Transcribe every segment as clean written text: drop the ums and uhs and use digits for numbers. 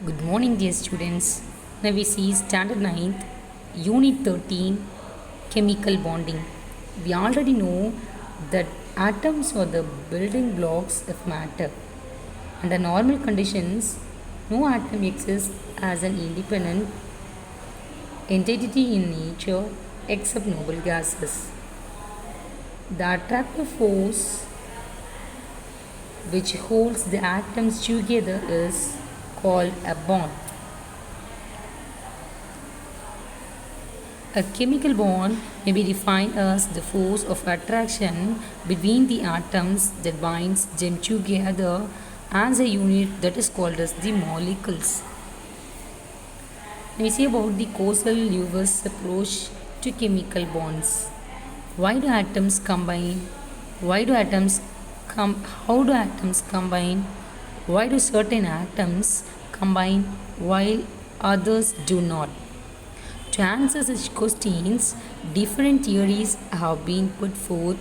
Good morning, dear students. Now we see Standard 9th, Unit 13, Chemical Bonding. We already know that atoms are the building blocks of matter. Under normal conditions, no atom exists as an independent entity in nature except noble gases. The attractive force which holds the atoms together is called a bond. A chemical bond may be defined as the force of attraction between the atoms that binds them together as a unit that is called as the molecules. Now we see about the Kozal-Lewis approach to chemical bonds. Why do atoms combine? Why do atoms how do atoms combine? Why do certain atoms combine while others do not? To answer such questions, different theories have been put forth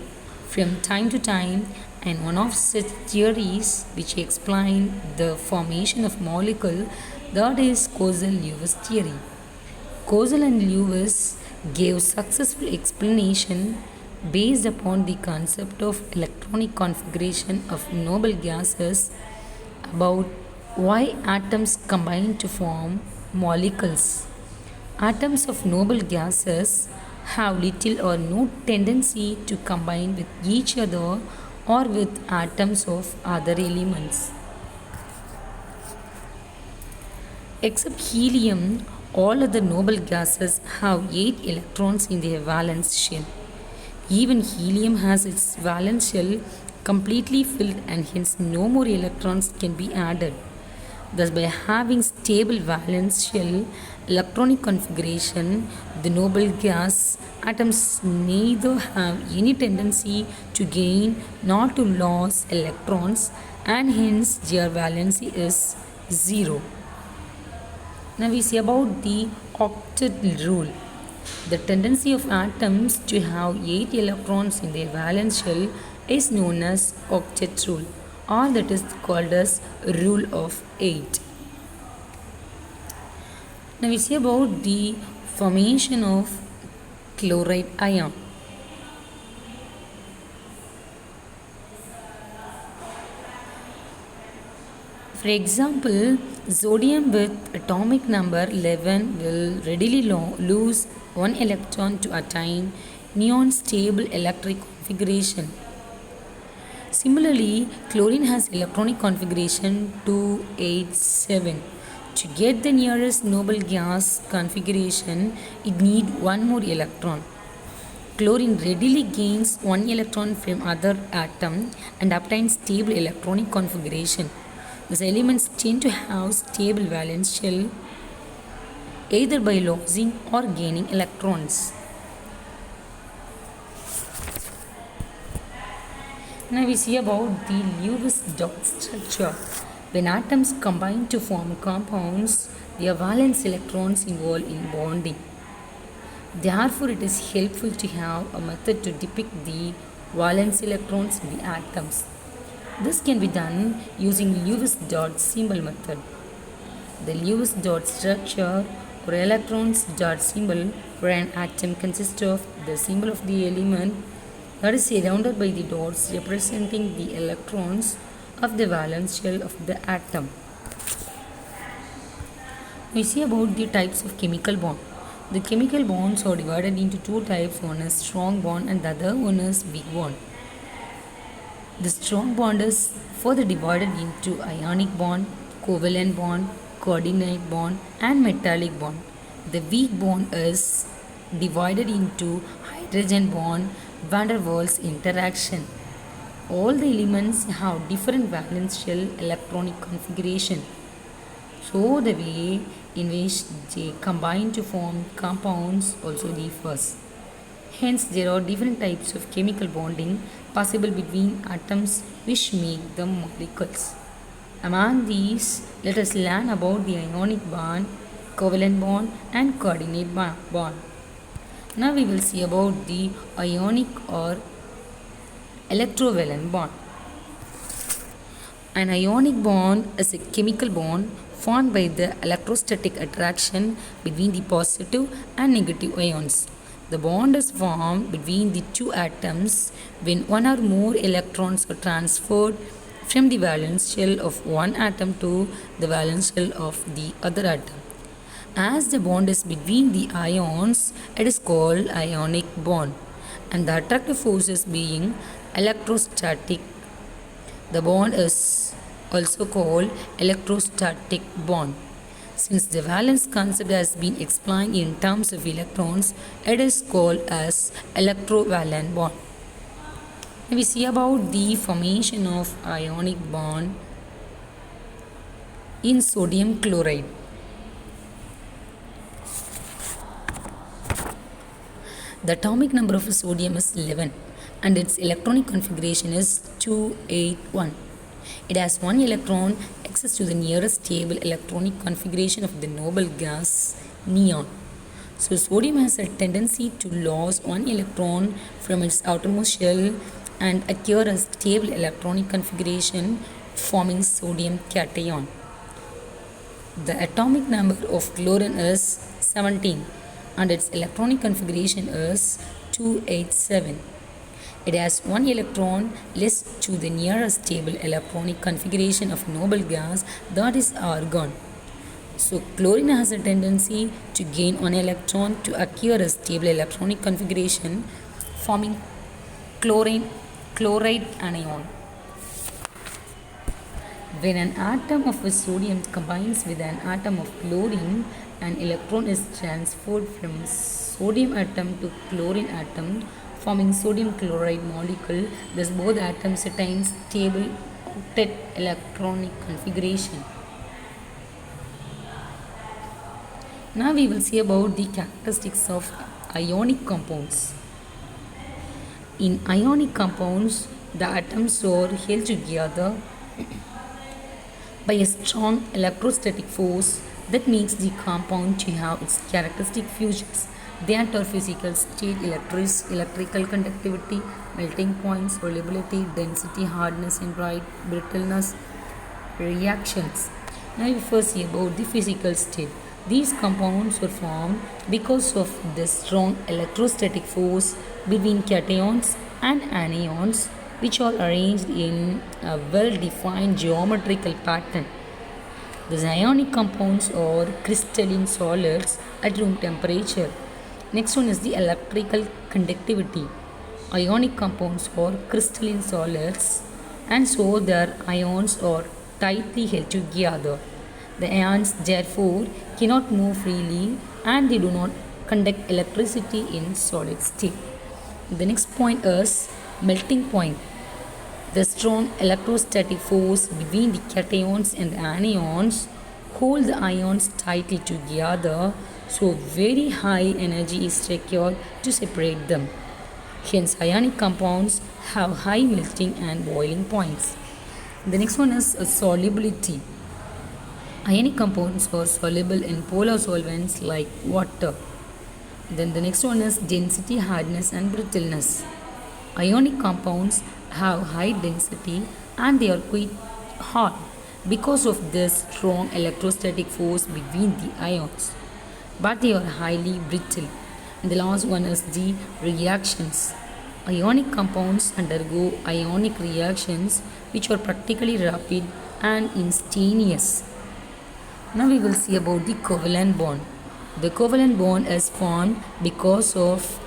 from time to time, and one of such theories which explain the formation of molecule, that is Kozal-Lewis theory. Kozal and Lewis gave successful explanation based upon the concept of electronic configuration of noble gases about why atoms combine to form molecules. Atoms of noble gases have little or no tendency to combine with each other or with atoms of other elements. Except helium, all other noble gases have 8 electrons in their valence shell. Even helium has its valence shell completely filled, and hence no more electrons can be added. Thus, by having stable valence shell electronic configuration, the noble gas atoms neither have any tendency to gain nor to lose electrons, and hence their valency is 0. Now we see about the octet rule. The tendency of atoms to have 8 electrons in their valence shell is known as octet rule, or that is called as rule of 8. Now we see about the formation of chloride ion. For example, sodium with atomic number 11 will readily lose one electron to attain neon stable electric configuration. Similarly, chlorine has electronic configuration 287. To get the nearest noble gas configuration, it needs one more electron. Chlorine readily gains one electron from other atom and obtains stable electronic configuration. These elements tend to have stable valence shell either by losing or gaining electrons. Now we see about the Lewis dot structure. When atoms combine to form compounds, their valence electrons involved in bonding. Therefore, it is helpful to have a method to depict the valence electrons in the atoms. This can be done using Lewis dot symbol method. The Lewis dot structure or electrons dot symbol for an atom consists of the symbol of the element that is surrounded by the dots representing the electrons of the valence shell of the atom. We see about the types of chemical bond. The chemical bonds are divided into two types, one is strong bond and the other one is weak bond. The strong bond is further divided into ionic bond, covalent bond, coordinate bond and metallic bond. The weak bond is divided into hydrogen bond, van der Waals interaction. All the elements have different valence shell electronic configuration. So the way in which they combine to form compounds also differs. Hence, there are different types of chemical bonding possible between atoms which make them molecules. Among these, let us learn about the ionic bond, covalent bond and coordinate bond. Now we will see about the ionic or electrovalent bond. An ionic bond is a chemical bond formed by the electrostatic attraction between the positive and negative ions. The bond is formed between the two atoms when one or more electrons are transferred from the valence shell of one atom to the valence shell of the other atom. As the bond is between the ions, it is called ionic bond, and the attractive force is being electrostatic. The bond is also called electrostatic bond. Since the valence concept has been explained in terms of electrons, it is called as electrovalent bond. Now we see about the formation of ionic bond in sodium chloride. The atomic number of sodium is 11 and its electronic configuration is 281. It has one electron access to the nearest stable electronic configuration of the noble gas neon. So sodium has a tendency to lose one electron from its outermost shell and acquire a stable electronic configuration forming sodium cation. The atomic number of chlorine is 17 and its electronic configuration is 287. It has one electron less to the nearest stable electronic configuration of noble gas, that is argon. So chlorine has a tendency to gain one electron to acquire a stable electronic configuration forming chloride anion. When an atom of sodium combines with an atom of chlorine, an electron is transferred from sodium atom to chlorine atom, forming sodium chloride molecule. Thus both atoms attain stable octet electronic configuration. Now we will see about the characteristics of ionic compounds. In ionic compounds, the atoms are held together by a strong electrostatic force that makes the compound to have its characteristic features. That are physical state, electrical conductivity, melting point, solubility, density, hardness, and brittleness, reactions. Now we first see about the physical state. These compounds were formed because of the strong electrostatic force between cations and anions, which are arranged in a well-defined geometrical pattern. The ionic compounds are crystalline solids at room temperature. Next one is the electrical conductivity. Ionic compounds are crystalline solids and so their ions are tightly held together. The ions therefore cannot move freely and they do not conduct electricity in solid state. The next point is melting point. The strong electrostatic force between the cations and the anions hold the ions tightly together, so very high energy is required to separate them. Hence, ionic compounds have high melting and boiling points. The next one is solubility. Ionic compounds are soluble in polar solvents like water. Then the next one is density, hardness, and brittleness. Ionic compounds have high density and they are quite hard because of this strong electrostatic force between the ions, but they are highly brittle. And the last one is the reactions. Ionic compounds undergo ionic reactions which are practically rapid and instantaneous. Now we will see about the covalent bond. The covalent bond is formed because of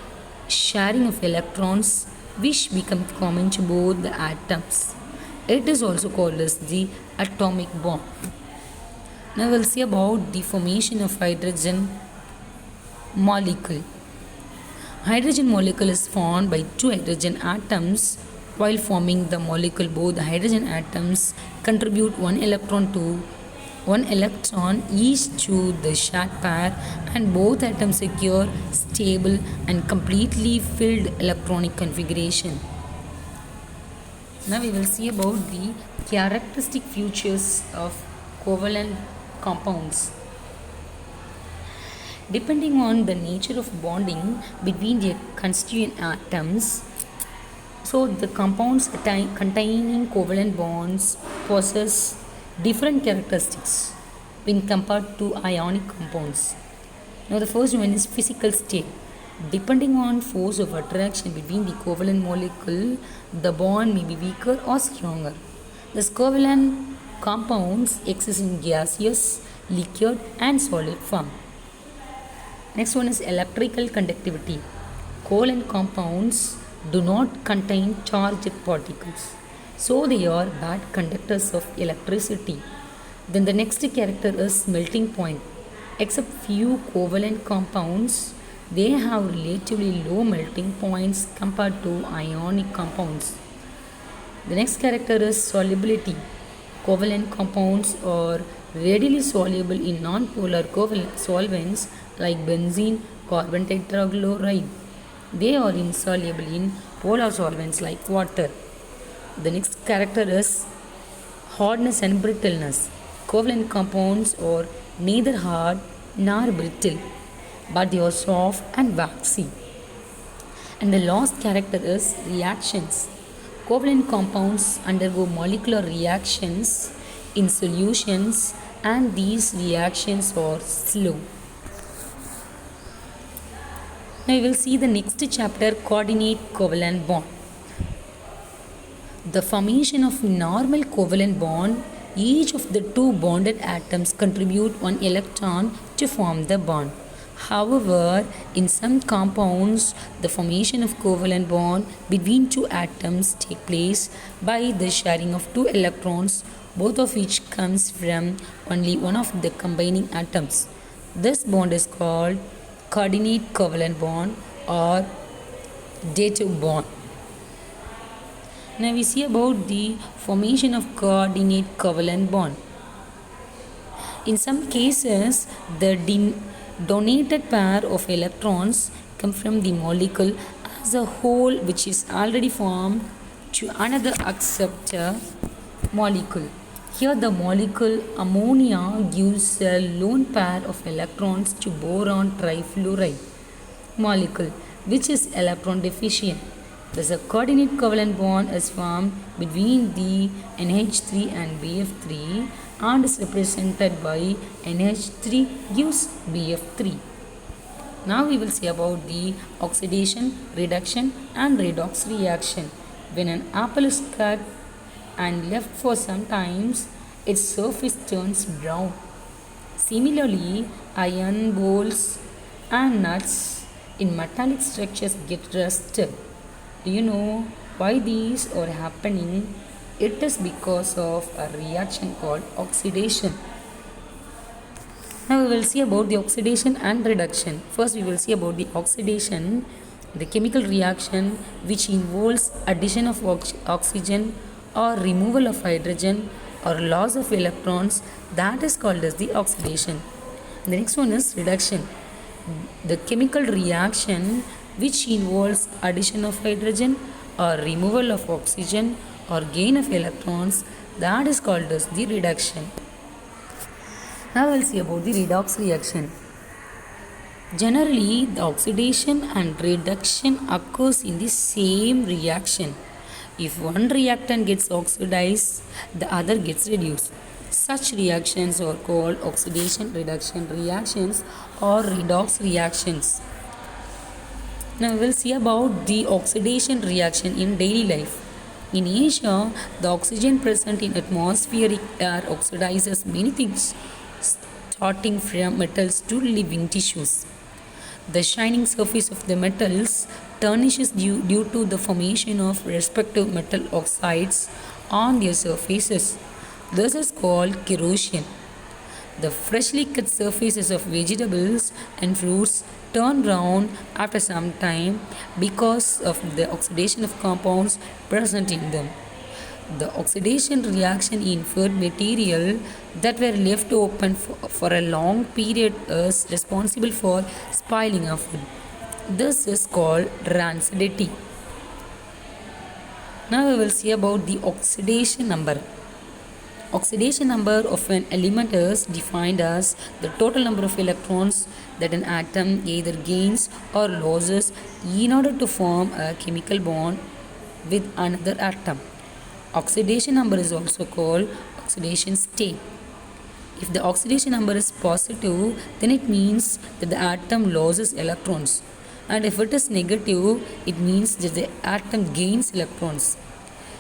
sharing of electrons which become common to both the atoms. It is also called as the atomic bond. Now we will see about the formation of hydrogen molecule. Hydrogen molecule is formed by two hydrogen atoms. While forming the molecule, both the hydrogen atoms contribute one electron each to the shared pair, and both atoms secure stable and completely filled electronic configuration. Now we will see about the characteristic features of covalent compounds. Depending on the nature of bonding between the constituent atoms, so the compounds containing covalent bonds possess different characteristics. when compared to ionic compounds. Now, the first one is physical state. Depending on force of attraction between the covalent molecule, the bond may be weaker or stronger. These covalent compounds exist in gaseous, liquid, and solid form. Next one is electrical conductivity. Covalent compounds do not contain charged particles, so they are bad conductors of electricity. Then the next character is melting point. Except few covalent compounds, they have relatively low melting points compared to ionic compounds. The next character is solubility. Covalent compounds are readily soluble in non-polar solvents like benzene, carbon tetrachloride. They are insoluble in polar solvents like water. The next character is hardness and brittleness. Covalent compounds are neither hard nor brittle, but they are soft and waxy. And the last character is reactions. Covalent compounds undergo molecular reactions in solutions, and these reactions are slow. Now we will see the next chapter, coordinate covalent bond. The formation of normal covalent bond, each of the two bonded atoms contribute one electron to form the bond. However, in some compounds, the formation of covalent bond between two atoms take place by the sharing of two electrons, both of which comes from only one of the combining atoms. This bond is called coordinate covalent bond or dative bond. Now we see about the formation of coordinate covalent bond. In some cases, the donated pair of electrons come from the molecule as a whole, which is already formed, to another acceptor molecule. Here the molecule ammonia gives a lone pair of electrons to boron trifluoride molecule, which is electron deficient. Thus a coordinate covalent bond is formed between the NH3 and BF3 and is represented by NH3 gives BF3. Now we will see about the oxidation, reduction and redox reaction. When an apple is cut and left for some time, its surface turns brown. Similarly, iron balls and nuts in metallic structures get rusted. Do you know why these are happening? It is because of a reaction called oxidation. Now we will see about the oxidation and reduction. First we will see about the oxidation, the chemical reaction which involves addition of oxygen or removal of hydrogen or loss of electrons, that is called as the oxidation. The next one is reduction. The chemical reaction which involves addition of hydrogen or removal of oxygen or gain of electrons, that is called as the reduction. Now we will see about the redox reaction. Generally, the oxidation and reduction occurs in the same reaction. If one reactant gets oxidized, the other gets reduced. Such reactions are called oxidation reduction reactions or redox reactions. Now we will see about the oxidation reaction in daily life. In Asia, the oxygen present in atmospheric air oxidizes many things, starting from metals to living tissues. The shining surface of the metals tarnishes due to the formation of respective metal oxides on their surfaces. This is called corrosion. The freshly cut surfaces of vegetables and fruits turn brown after some time because of the oxidation of compounds present in them. The oxidation reaction in food material that were left open for a long period is responsible for spoiling of food. This is called rancidity. Now we will see about the oxidation number. Oxidation number of an element is defined as the total number of electrons that an atom either gains or loses in order to form a chemical bond with another atom. Oxidation number is also called oxidation state. If the oxidation number is positive, then it means that the atom loses electrons. And if it is negative, it means that the atom gains electrons.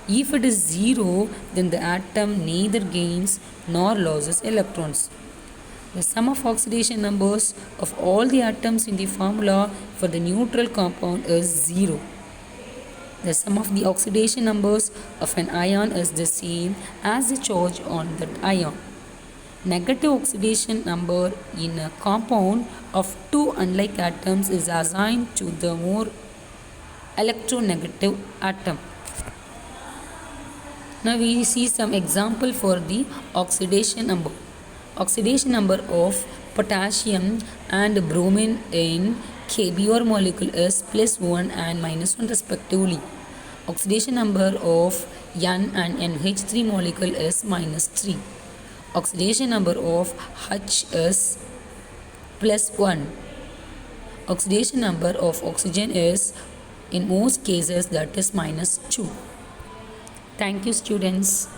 If it is zero, then the atom neither gains nor loses electrons. The sum of oxidation numbers of all the atoms in the formula for the neutral compound is 0. The sum of the oxidation numbers of an ion is the same as the charge on that ion. Negative oxidation number in a compound of two unlike atoms is assigned to the more electronegative atom. Now we see some example for the oxidation number. Oxidation number of potassium and bromine in KBr molecule is +1 and -1 respectively. Oxidation number of N and NH3 molecule is -3. Oxidation number of H is +1. Oxidation number of oxygen is in most cases that is -2. Thank you, students.